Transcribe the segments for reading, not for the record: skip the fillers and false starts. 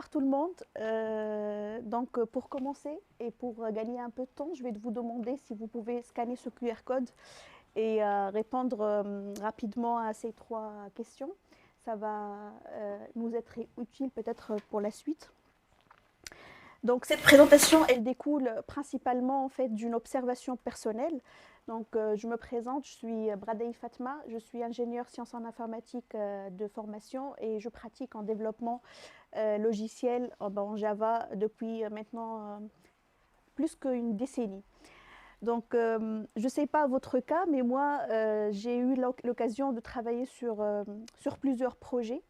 Bonsoir tout le monde. Pour commencer et pour gagner un peu de temps, je vais vous demander si vous pouvez scanner ce QR code et répondre rapidement à ces trois questions. Ça va nous être utile peut-être pour la suite. Donc cette présentation, elle découle principalement en fait d'une observation personnelle. Je me présente, je suis Bradei Fatma, je suis ingénieure sciences en informatique de formation et je pratique en développement logiciel en Java depuis maintenant plus qu'une décennie. Je ne sais pas votre cas, mais moi, j'ai eu l'occasion de travailler sur plusieurs projets.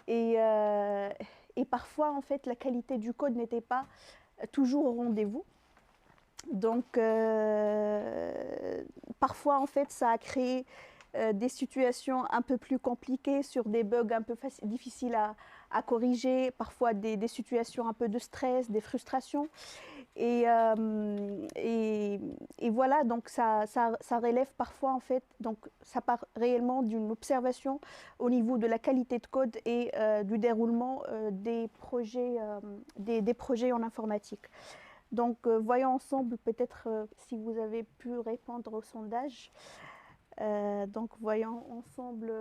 Et, euh, et parfois, en fait, la qualité du code n'était pas toujours au rendez-vous. Donc, parfois, en fait, ça a créé des situations un peu plus compliquées sur des bugs un peu difficiles à corriger, parfois des situations un peu de stress, des frustrations. Et, euh, et, et voilà, donc ça relève parfois, en fait, donc ça part réellement d'une observation au niveau de la qualité de code et du déroulement des projets en informatique. Voyons ensemble peut-être si vous avez pu répondre au sondage. Voyons ensemble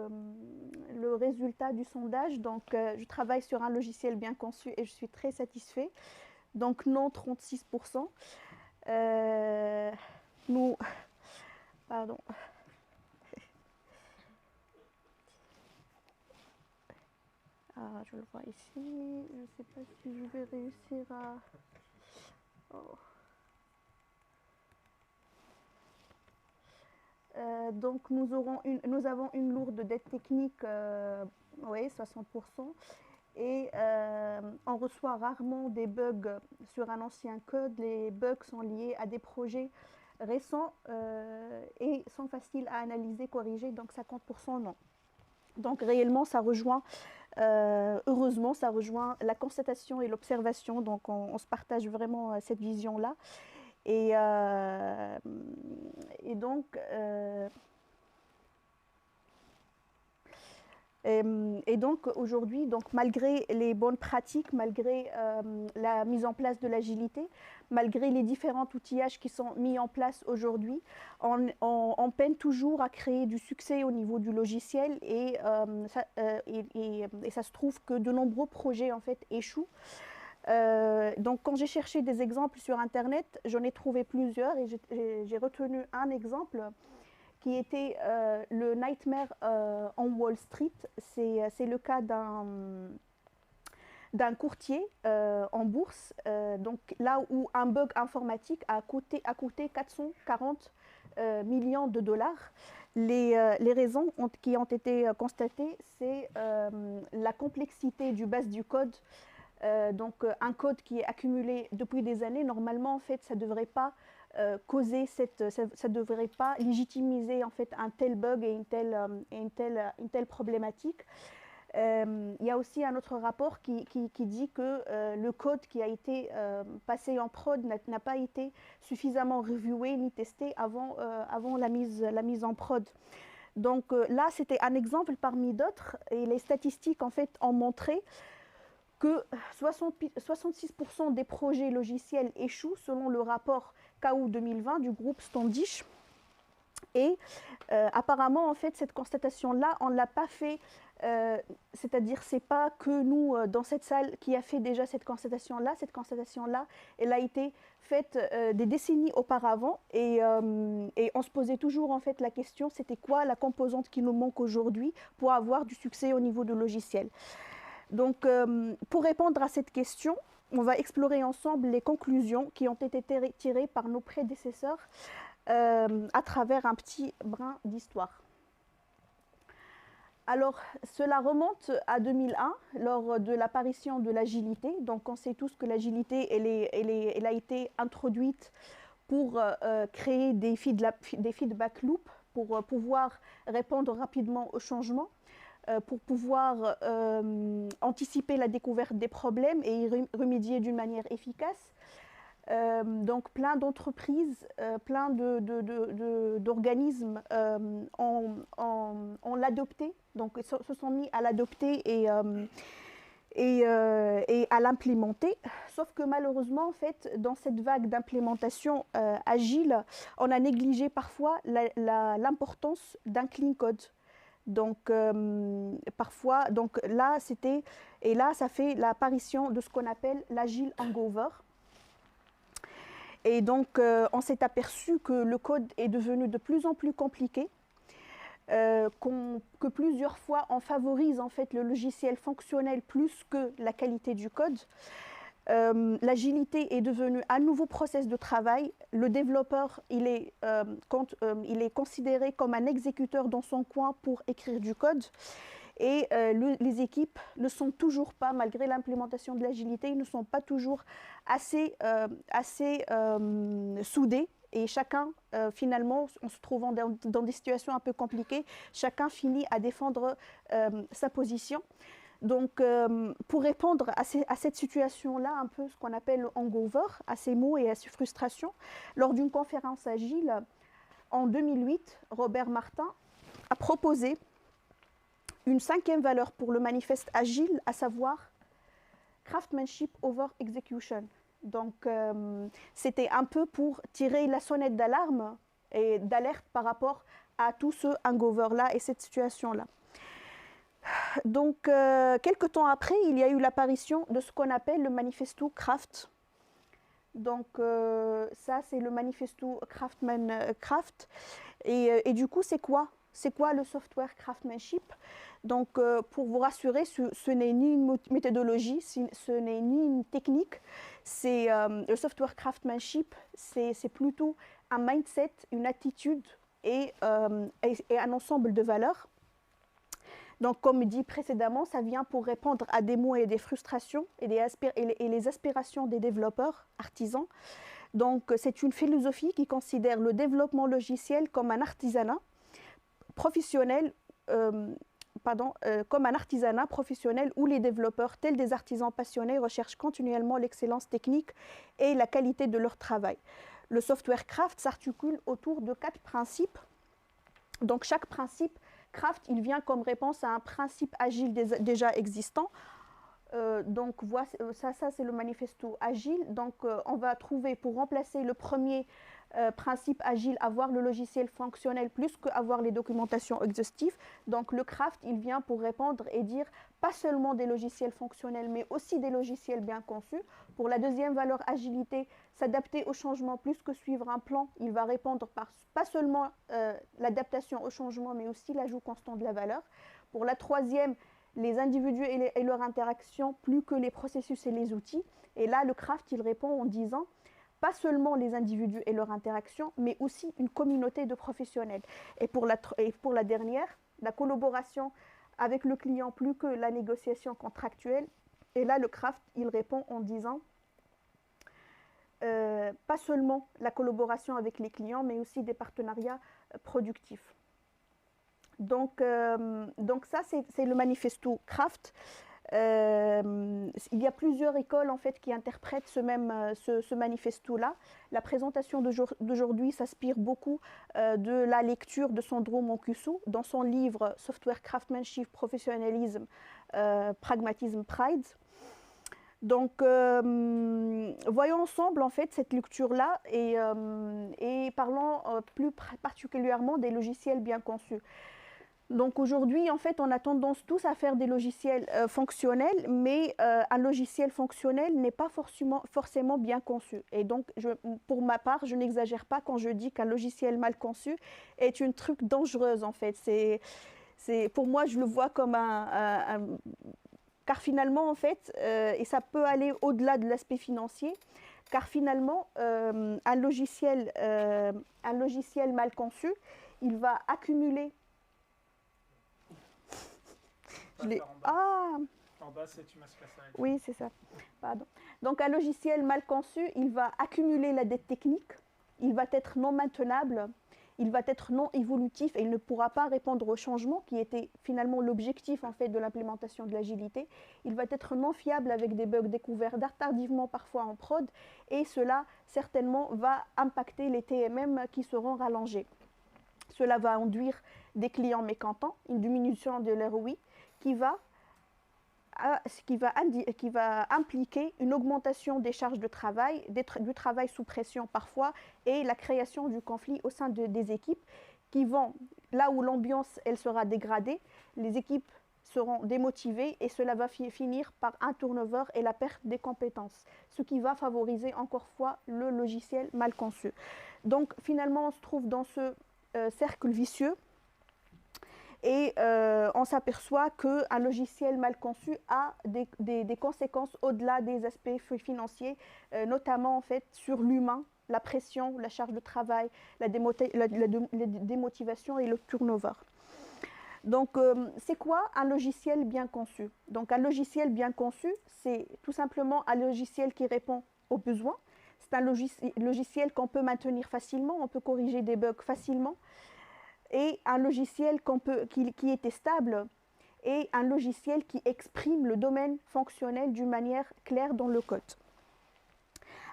le résultat du sondage. Je travaille sur un logiciel bien conçu et je suis très satisfait. Donc, non, 36%. Nous, pardon. Ah, je le vois ici. Je ne sais pas si je vais réussir à. Oh. Nous avons une lourde dette technique, oui, 60%. Et on reçoit rarement des bugs sur un ancien code. Les bugs sont liés à des projets récents et sont faciles à analyser, corriger, donc 50% non. Donc réellement, ça rejoint, heureusement, ça rejoint la constatation et l'observation. Donc on se partage vraiment cette vision-là. Et, euh, et donc, euh, et donc aujourd'hui, donc malgré les bonnes pratiques, malgré la mise en place de l'agilité, malgré les différents outillages qui sont mis en place aujourd'hui, on peine toujours à créer du succès au niveau du logiciel et ça se trouve que de nombreux projets en fait échouent. Donc quand j'ai cherché des exemples sur Internet, j'en ai trouvé plusieurs et j'ai retenu un exemple qui était le Nightmare on Wall Street. C'est le cas d'un courtier en bourse, donc là où un bug informatique a coûté 440 millions de dollars. Les raisons qui ont été constatées, c'est la complexité du base du code. Un code qui est accumulé depuis des années, normalement, en fait, ça ne devrait pas causer ça devrait pas légitimiser en fait un tel bug et une telle problématique. Il y a aussi un autre rapport qui dit que le code qui a été passé en prod n'a pas été suffisamment reviewé ni testé avant la mise en prod. Là, c'était un exemple parmi d'autres et les statistiques en fait ont montré que 66% des projets logiciels échouent selon le rapport KAU 2020 du groupe Standish. Et apparemment, en fait, cette constatation-là, on ne l'a pas fait, c'est-à-dire c'est pas que nous, dans cette salle, qui a fait déjà cette constatation-là. Cette constatation-là, elle a été faite des décennies auparavant et on se posait toujours en fait la question, c'était quoi la composante qui nous manque aujourd'hui pour avoir du succès au niveau du logiciel. Pour répondre à cette question, on va explorer ensemble les conclusions qui ont été tirées par nos prédécesseurs à travers un petit brin d'histoire. Alors, cela remonte à 2001, lors de l'apparition de l'agilité. Donc, on sait tous que l'agilité, elle a été introduite pour créer des feedback loops, pour pouvoir répondre rapidement aux changements, pour pouvoir anticiper la découverte des problèmes et y remédier d'une manière efficace. Donc plein d'entreprises, plein d'organismes ont l'adopté, donc se sont mis à l'adopter et à l'implémenter. Sauf que malheureusement, en fait, dans cette vague d'implémentation agile, on a négligé parfois l'importance d'un clean code. Donc, parfois, donc là, ça fait l'apparition de ce qu'on appelle l'agile hangover. Et donc, on s'est aperçu que le code est devenu de plus en plus compliqué, que plusieurs fois, on favorise en fait le logiciel fonctionnel plus que la qualité du code. L'agilité est devenue un nouveau process de travail. Le développeur, il est considéré comme un exécuteur dans son coin pour écrire du code. Et les équipes ne sont toujours pas, malgré l'implémentation de l'agilité, ils ne sont pas toujours assez soudés. Et chacun, finalement, en se trouvant dans des situations un peu compliquées, chacun finit à défendre sa position. Donc, pour répondre à cette situation-là, un peu ce qu'on appelle le hangover, à ces mots et à ces frustrations, lors d'une conférence agile, en 2008, Robert Martin a proposé une 5e valeur pour le manifeste agile, à savoir craftsmanship over execution. Donc, c'était un peu pour tirer la sonnette d'alarme et d'alerte par rapport à tout ce hangover-là et cette situation-là. Donc, quelques temps après, il y a eu l'apparition de ce qu'on appelle le manifesto Craft. Donc, ça, c'est le manifesto Craft. Et du coup, c'est quoi? C'est quoi le software craftsmanship? Donc, pour vous rassurer, ce n'est ni une méthodologie, ce n'est ni une technique. Le software craftsmanship, c'est plutôt un mindset, une attitude et un ensemble de valeurs. Donc, comme dit précédemment, ça vient pour répondre à des maux et des frustrations et les aspirations des développeurs artisans. Donc, c'est une philosophie qui considère le développement logiciel comme un artisanat professionnel, où les développeurs, tels des artisans passionnés, recherchent continuellement l'excellence technique et la qualité de leur travail. Le software craft s'articule autour de 4 principes. Donc, chaque principe Craft, il vient comme réponse à un principe agile déjà existant. Donc, ça c'est le manifesto agile. Donc, on va trouver, pour remplacer le premier principe agile, avoir le logiciel fonctionnel plus qu'avoir les documentations exhaustives. Donc, le Craft, il vient pour répondre et dire pas seulement des logiciels fonctionnels, mais aussi des logiciels bien conçus. Pour la deuxième valeur agilité, s'adapter au changement plus que suivre un plan, il va répondre par pas seulement l'adaptation au changement, mais aussi l'ajout constant de la valeur. Pour la troisième, les individus et leur interaction plus que les processus et les outils. Et là, le Craft, il répond en disant pas seulement les individus et leur interaction, mais aussi une communauté de professionnels. Et pour la dernière, la collaboration avec le client plus que la négociation contractuelle. Et là, le Craft, il répond en disant pas seulement la collaboration avec les clients, mais aussi des partenariats productifs. Donc ça, c'est le manifesto Craft. Il y a plusieurs écoles en fait qui interprètent ce manifesto-là. La présentation d'aujourd'hui s'inspire beaucoup de la lecture de Sandro Mancuso dans son livre Software Craftsmanship, Professionalism, Pragmatism, Pride. Donc, voyons ensemble en fait cette lecture-là et parlons plus particulièrement des logiciels bien conçus. Donc aujourd'hui, en fait, on a tendance tous à faire des logiciels fonctionnels, mais un logiciel fonctionnel n'est pas forcément bien conçu. Et donc, pour ma part, je n'exagère pas quand je dis qu'un logiciel mal conçu est une truc dangereuse, en fait. Pour moi, je le vois comme car finalement, en fait, et ça peut aller au-delà de l'aspect financier, car finalement, un logiciel mal conçu, il va accumuler... En bas, c'est tu m'as cassé. Oui, c'est ça. Pardon. Donc, un logiciel mal conçu, il va accumuler la dette technique, il va être non maintenable, il va être non évolutif et il ne pourra pas répondre aux changements qui était finalement l'objectif en fait de l'implémentation de l'agilité. Il va être non fiable avec des bugs découverts tardivement parfois en prod et cela certainement va impacter les TMM qui seront rallongés. Cela va induire des clients mécontents, une diminution de l'ROI qui va qui va impliquer une augmentation des charges de travail, du travail sous pression parfois, et la création du conflit au sein des équipes qui vont, là où l'ambiance elle sera dégradée, les équipes seront démotivées et cela va finir par un turnover et la perte des compétences, ce qui va favoriser encore une fois le logiciel mal conçu. Donc finalement on se trouve dans ce cercle vicieux et on s'aperçoit qu'un logiciel mal conçu a des conséquences au-delà des aspects financiers, notamment en fait sur l'humain, la pression, la charge de travail, la démotivation et le turnover. Donc, c'est quoi un logiciel bien conçu? Donc, un logiciel bien conçu, c'est tout simplement un logiciel qui répond aux besoins. C'est un logiciel qu'on peut maintenir facilement, on peut corriger des bugs facilement. Et un logiciel qui est stable et un logiciel qui exprime le domaine fonctionnel d'une manière claire dans le code.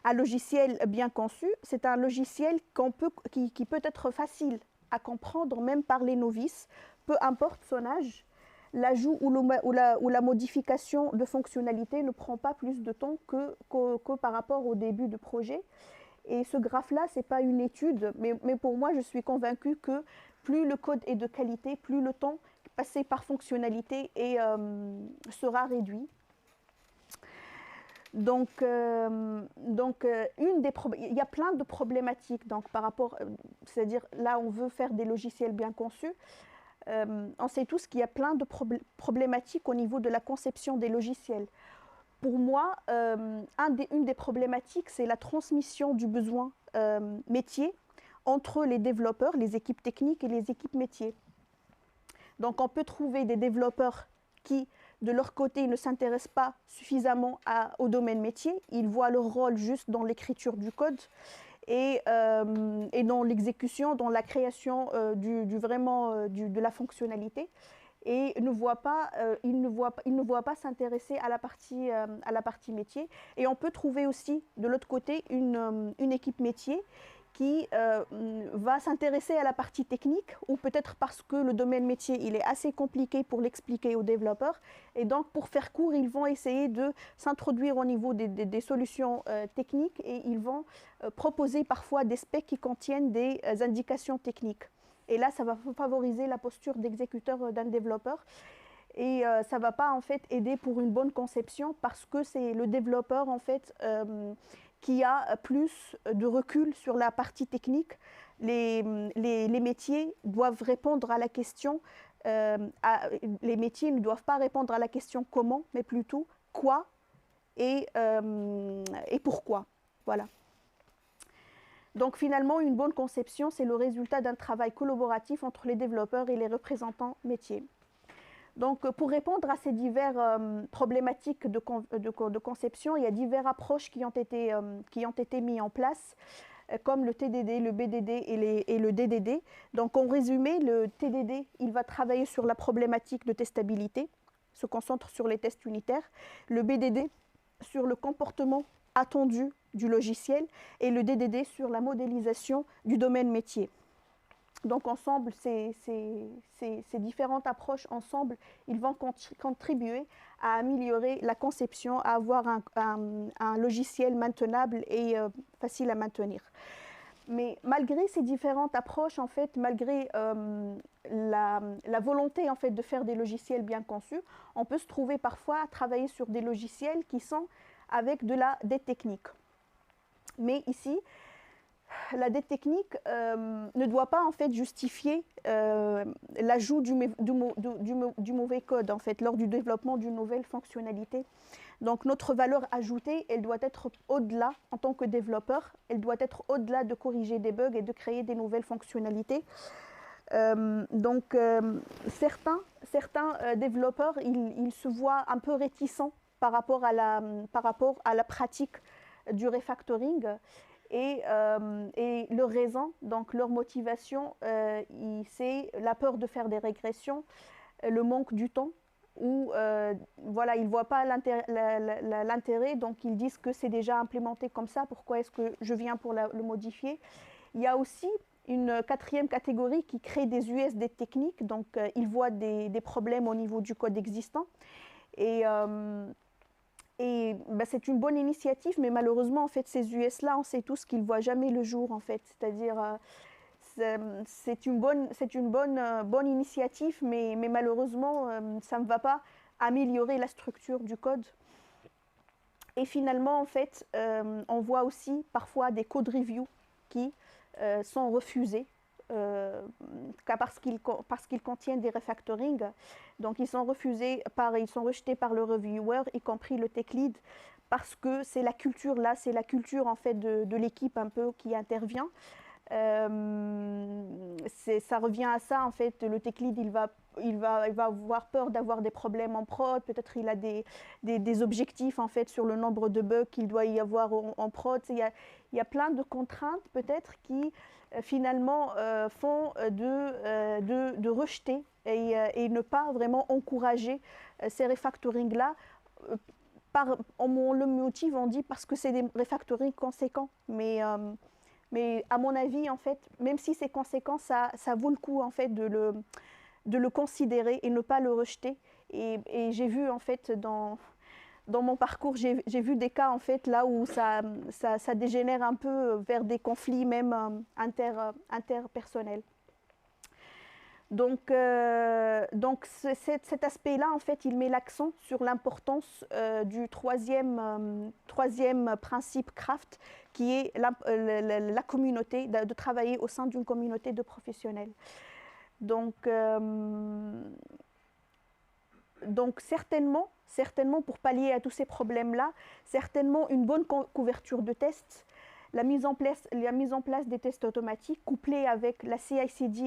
Un logiciel bien conçu, c'est un logiciel qui peut être facile à comprendre même par les novices, peu importe son âge. L'ajout ou la modification de fonctionnalités ne prend pas plus de temps que par rapport au début du projet. Et ce graphe-là, ce n'est pas une étude, mais pour moi, je suis convaincue que plus le code est de qualité, plus le temps passé par fonctionnalité sera réduit. Donc, il y a plein de problématiques donc, par rapport, c'est-à-dire là on veut faire des logiciels bien conçus. On sait tous qu'il y a plein de problématiques au niveau de la conception des logiciels. Pour moi, une des problématiques, c'est la transmission du besoin métier entre les développeurs, les équipes techniques et les équipes métiers. Donc on peut trouver des développeurs qui, de leur côté, ne s'intéressent pas suffisamment au domaine métier. Ils voient leur rôle juste dans l'écriture du code et dans l'exécution, dans la création de la fonctionnalité. Et ils ne voient pas s'intéresser à la partie métier. Et on peut trouver aussi, de l'autre côté, une équipe métier qui va s'intéresser à la partie technique, ou peut-être parce que le domaine métier il est assez compliqué pour l'expliquer aux développeurs. Et donc, pour faire court, ils vont essayer de s'introduire au niveau des solutions techniques et ils vont proposer parfois des specs qui contiennent des indications techniques. Et là, ça va favoriser la posture d'exécuteur d'un développeur. Et ça ne va pas en fait aider pour une bonne conception parce que c'est le développeur en fait qui a plus de recul sur la partie technique. Les métiers doivent répondre à la question, les métiers ne doivent pas répondre à la question comment, mais plutôt quoi et pourquoi. Voilà. Donc finalement, une bonne conception, c'est le résultat d'un travail collaboratif entre les développeurs et les représentants métiers. Donc pour répondre à ces diverses problématiques de conception, il y a diverses approches qui ont été mises en place, comme le TDD, le BDD et le DDD. Donc en résumé, le TDD, il va travailler sur la problématique de testabilité, se concentre sur les tests unitaires. Le BDD sur le comportement attendu du logiciel et le DDD sur la modélisation du domaine métier. Donc ensemble, ces différentes approches ensemble, ils vont contribuer à améliorer la conception, à avoir un logiciel maintenable et facile à maintenir. Mais malgré ces différentes approches, en fait, malgré la volonté en fait, de faire des logiciels bien conçus, on peut se trouver parfois à travailler sur des logiciels qui sont avec des techniques. Mais ici, la dette technique ne doit pas en fait justifier l'ajout du mauvais code en fait, lors du développement d'une nouvelle fonctionnalité. Donc notre valeur ajoutée, elle doit être au-delà, en tant que développeur, elle doit être au-delà de corriger des bugs et de créer des nouvelles fonctionnalités. Certains développeurs, ils se voient un peu réticents par rapport à la pratique du refactoring. Et leur raison, donc leur motivation, c'est la peur de faire des régressions, le manque du temps, ou voilà, ils ne voient pas l'intérêt, donc ils disent que c'est déjà implémenté comme ça, pourquoi est-ce que je viens pour le modifier? Il y a aussi une quatrième catégorie qui crée des USD techniques, donc ils voient des problèmes au niveau du code existant. Bah, c'est une bonne initiative, mais malheureusement, en fait, ces US-là, on sait tous qu'ils ne voient jamais le jour, en fait. C'est-à-dire, c'est bonne initiative, mais malheureusement, ça ne va pas améliorer la structure du code. Et finalement, en fait, on voit aussi parfois des code reviews qui sont refusés parce qu'ils contiennent des refactorings. Donc, ils sont rejetés par le reviewer, y compris le tech lead, parce que c'est la culture là, c'est la culture en fait de l'équipe un peu qui intervient. Ça revient à ça en fait. Le tech lead, il va avoir peur d'avoir des problèmes en prod. Peut-être il a des objectifs en fait sur le nombre de bugs qu'il doit y avoir en prod. Il y a plein de contraintes peut-être qui finalement font de rejeter et ne pas vraiment encourager ces refactorings là. On le motive, on dit parce que c'est des refactorings conséquents, mais à mon avis, en fait, même si c'est conséquent, ça vaut le coup en fait de le considérer et ne pas le rejeter. Et j'ai vu en fait dans mon parcours, j'ai vu des cas en fait là où ça dégénère un peu vers des conflits même interpersonnels. Donc cet aspect-là, en fait, il met l'accent sur l'importance du troisième principe CRAFT, qui est la communauté, de travailler au sein d'une communauté de professionnels. Donc certainement, pour pallier à tous ces problèmes-là, certainement une bonne couverture de tests, la mise en place des tests automatiques couplée avec la CI/CD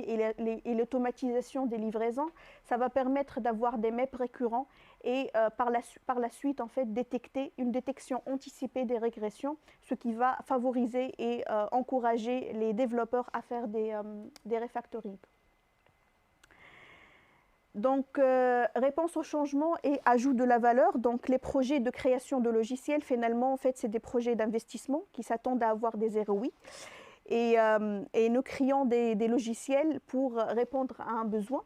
et l'automatisation des livraisons, ça va permettre d'avoir des MEP récurrents et par la suite en fait détecter une détection anticipée des régressions, ce qui va favoriser et encourager les développeurs à faire des refactorings. Donc, réponse au changement et ajout de la valeur. Donc, les projets de création de logiciels, finalement, en fait, c'est des projets d'investissement qui s'attendent à avoir des ROI. Et nous créons des logiciels pour répondre à un besoin.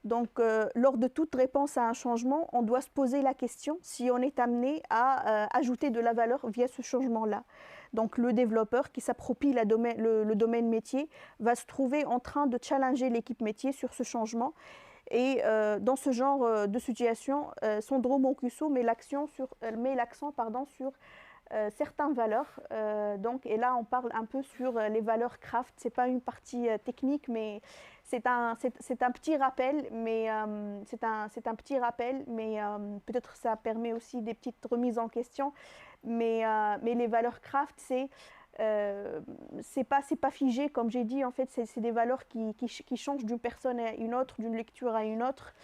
Donc, lors de toute réponse à un changement, on doit se poser la question si on est amené à ajouter de la valeur via ce changement-là. Donc, le développeur qui s'approprie le domaine métier va se trouver en train de challenger l'équipe métier sur ce changement. Et dans ce genre de situation, Sandro Mancuso met l'accent sur certaines valeurs. Et là, on parle un peu sur les valeurs craft. Ce n'est pas une partie technique, mais c'est un petit rappel. Mais peut-être ça permet aussi des petites remises en question. Mais les valeurs craft, c'est pas figé, comme j'ai dit. En fait, c'est des valeurs qui changent d'une personne à une autre, d'une lecture à une autre.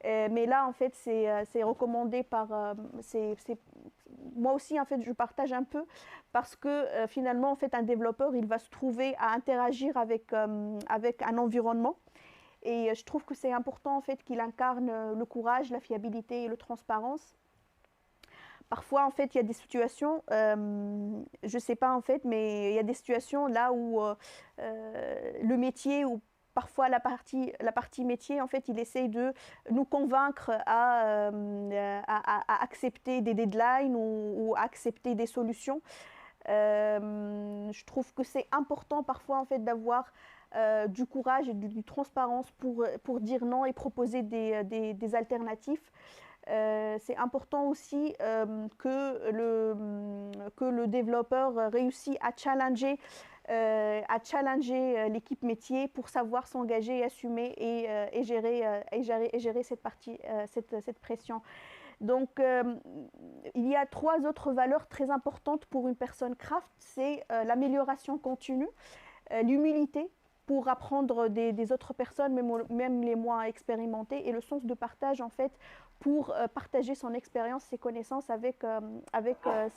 Mais là, en fait, c'est recommandé par... moi aussi, en fait, je partage un peu parce que finalement, en fait, un développeur, il va se trouver à interagir avec un environnement. Et je trouve que c'est important, en fait, qu'il incarne le courage, la fiabilité et la transparence. Parfois, en fait, il y a des situations, je ne sais pas en fait, mais il y a des situations là où le métier ou parfois la partie métier, en fait, il essaye de nous convaincre à accepter des deadlines ou à accepter des solutions. Je trouve que c'est important parfois en fait d'avoir du courage et du transparence pour dire non et proposer des alternatives. C'est important aussi que le développeur réussisse à challenger l'équipe métier pour savoir s'engager et assumer et gérer cette pression. Donc, il y a 3 autres valeurs très importantes pour une personne craft, c'est l'amélioration continue, l'humilité pour apprendre des autres personnes, même les moins expérimentées, et le sens de partage en fait pour partager son expérience, ses connaissances avec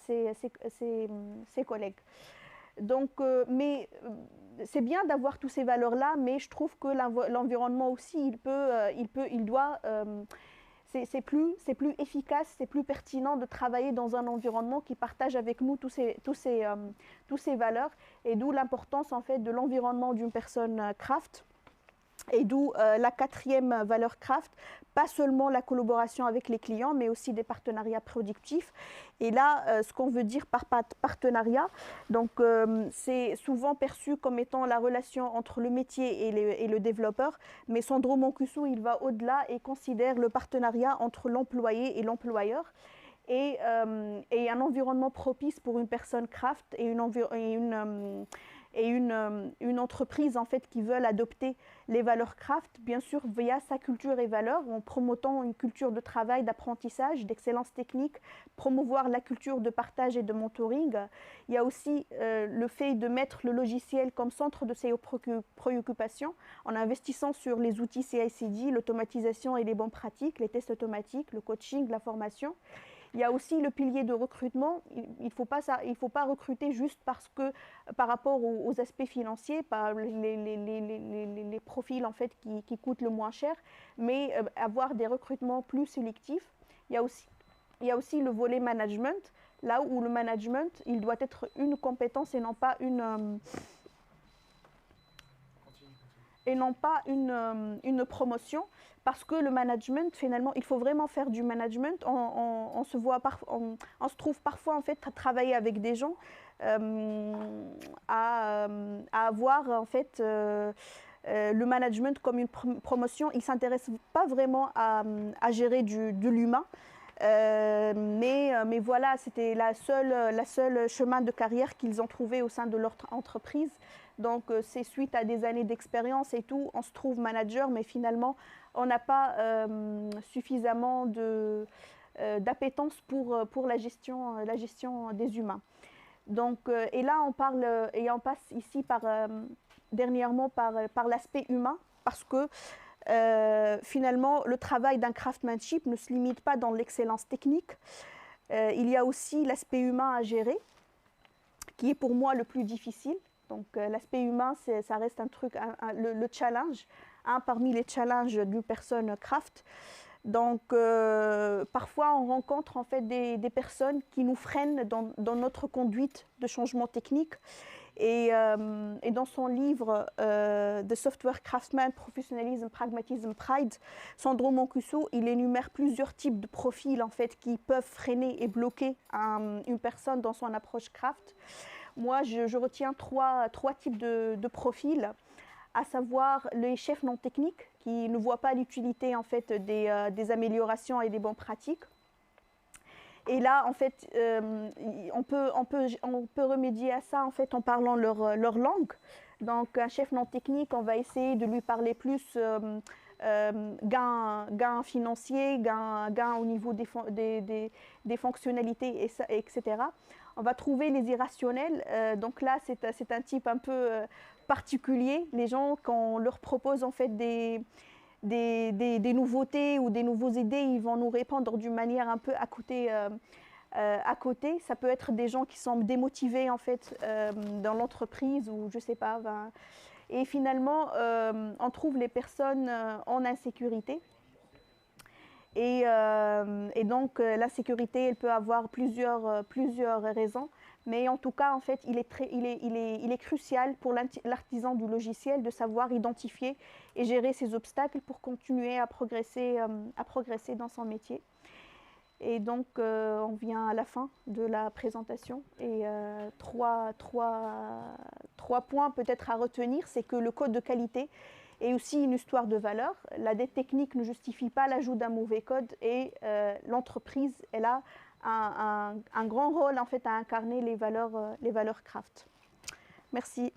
ses collègues. Donc, c'est bien d'avoir toutes ces valeurs-là, mais je trouve que l'environnement aussi, il doit c'est plus efficace, c'est plus pertinent de travailler dans un environnement qui partage avec nous tous ces valeurs, et d'où l'importance en fait de l'environnement d'une personne craft. Et d'où la quatrième valeur craft, pas seulement la collaboration avec les clients, mais aussi des partenariats productifs. Et là, ce qu'on veut dire par partenariat, donc c'est souvent perçu comme étant la relation entre le métier et le développeur, mais Sandro Mancuso, il va au-delà et considère le partenariat entre l'employé et l'employeur. Et un environnement propice pour une personne craft et une entreprise en fait qui veulent adopter les valeurs craft, bien sûr via sa culture et valeurs, en promotant une culture de travail, d'apprentissage, d'excellence technique, promouvoir la culture de partage et de mentoring. Il y a aussi le fait de mettre le logiciel comme centre de ses préoccupations en investissant sur les outils CI/CD, l'automatisation et les bonnes pratiques, les tests automatiques, le coaching, la formation. Il y a aussi le pilier de recrutement. Il ne faut pas recruter juste parce que, par rapport aux aspects financiers, par les profils en fait, qui coûtent le moins cher, mais avoir des recrutements plus sélectifs. Il y a aussi le volet management, là où le management, il doit être une compétence et non pas une promotion, parce que le management, finalement, il faut vraiment faire du management. On se trouve parfois en fait à travailler avec des gens, à avoir en fait le management comme une promotion. Ils ne s'intéressent pas vraiment à gérer de l'humain. Mais voilà, c'était la seule chemin de carrière qu'ils ont trouvé au sein de leur entreprise. Donc c'est suite à des années d'expérience et tout, on se trouve manager, mais finalement on n'a pas suffisamment d'appétence pour la gestion des humains. Donc, et là on parle, et on passe ici dernièrement par l'aspect humain, parce que finalement le travail d'un craftsmanship ne se limite pas dans l'excellence technique. Il y a aussi l'aspect humain à gérer, qui est pour moi le plus difficile. Donc l'aspect humain, ça reste un truc, le challenge, parmi les challenges d'une personne craft. Donc parfois on rencontre en fait des personnes qui nous freinent dans notre conduite de changement technique. Et dans son livre The Software Craftsman, Professionalism, Pragmatism, Pride, Sandro Mancuso, il énumère plusieurs types de profils en fait, qui peuvent freiner et bloquer une personne dans son approche craft. Moi, je retiens trois types de profils, à savoir les chefs non techniques qui ne voient pas l'utilité en fait, des améliorations et des bonnes pratiques. Et là, en fait, on peut remédier à ça en fait, en parlant leur langue. Donc, un chef non technique, on va essayer de lui parler plus gain financier, gain au niveau des fonctionnalités, etc. On va trouver les irrationnels. Donc là, c'est un type un peu particulier. Les gens, quand on leur propose en fait des nouveautés ou des nouvelles idées, ils vont nous répondre d'une manière un peu à côté. Ça peut être des gens qui sont démotivés en fait dans l'entreprise ou je sais pas. Et finalement, on trouve les personnes en insécurité. Et donc l'insécurité, elle peut avoir plusieurs raisons. Mais en tout cas, en fait, il est crucial pour l'artisan du logiciel de savoir identifier et gérer ses obstacles pour continuer à progresser dans son métier. Et donc, on vient à la fin de la présentation. Et trois points peut-être à retenir, c'est que le code de qualité est aussi une histoire de valeur. La dette technique ne justifie pas l'ajout d'un mauvais code et l'entreprise, elle a un grand rôle en fait, à incarner les valeurs craft. Merci.